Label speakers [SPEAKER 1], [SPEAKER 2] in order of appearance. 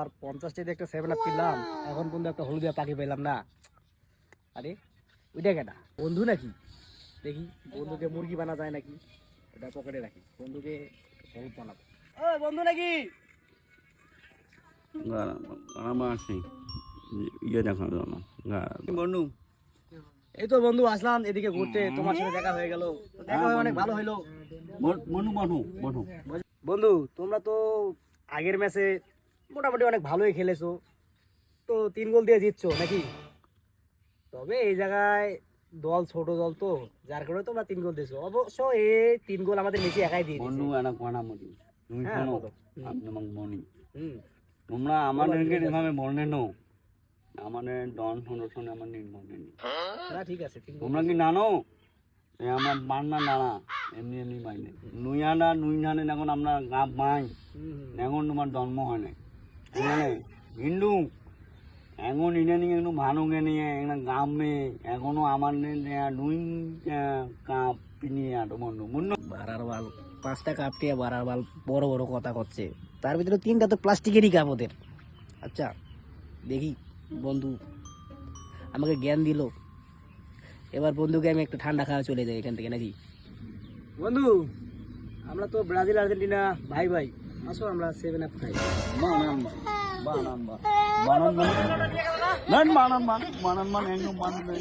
[SPEAKER 1] আর 50 টাকা একটা 7 আপ কিনলাম, এখন পর্যন্ত একটা হলুদিয়া পাখি পেলাম না। আরে ওইটা কেটা বন্ধু নাকি? দেখি বন্ধুকে মুরগি বানা যায় নাকি, এটা পকেটে রাখি, বন্ধুকে হলুদ বানাবো। ও বন্ধু নাকি?
[SPEAKER 2] বন্ধু
[SPEAKER 1] এই তো বন্ধু আসলাম এদিকে ঘুরতে, তোমার সাথে দেখা হয়ে গেল, দেখা হয়ে অনেক ভালো হইলো।
[SPEAKER 2] বন্ধু বন্ধু বন্ধু
[SPEAKER 1] বন্ধু তোমরা তো আগের ম্যাচে মোটামুটি অনেক ভালোই খেলেছো, তো 3 গোল দিয়ে জিতছো নাকি? তবে এই জায়গায় দল ছোট দল তো, যার কারণে তোমরা 3 গোল দিয়েছো। অবশ্য এই 3 গোল আমাদের মেসি একাই দিয়ে দিয়েছে।
[SPEAKER 2] বন্ধু এনা কোনা মতি তুমি
[SPEAKER 1] হ্যাঁ,
[SPEAKER 2] শোনো,
[SPEAKER 1] বলো।
[SPEAKER 2] আপনি আমাকে বলি
[SPEAKER 1] হুম
[SPEAKER 2] তোমরা আমাদেরকে এভাবে বললে নো, আমাদের ডন সংরক্ষণে আমার নির্মল নেই।
[SPEAKER 1] হ্যাঁ ঠিক আছে, 3 গোল।
[SPEAKER 2] তোমরা কি জানো আমার বান্না নানা এমনি এমনি বাইনে নুইয়ানা নুইনানে এখন আমরা গাপ বাই এখন তোমার জন্ম হয় নাই হিন্দু এখন ইদানিং একটু ভালো নিয়ে একটা গ্রামে এখনো আমার নুই কাপ পিনিয়ে আটো বন্ধু বন্ধু
[SPEAKER 1] বারার বাল 5টা কাপ দিয়ে বারার বাল বড় বড় কথা করছে, তার ভিতরে 3টা তো প্লাস্টিকেরই কাপ ওদের। আচ্ছা দেখি বন্ধু আমাকে জ্ঞান দিল, এবার বন্ধুকে আমি একটু ঠান্ডা খাওয়া চলে যাই এখান থেকে নাকি? বন্ধু আমরা তো ব্রাজিল আর্জেন্টিনা ভাই ভাই, আসো আমরা 7 আপ খাই।
[SPEAKER 2] বানান বানান বানান বানান বানান বানান বানান বানান বানান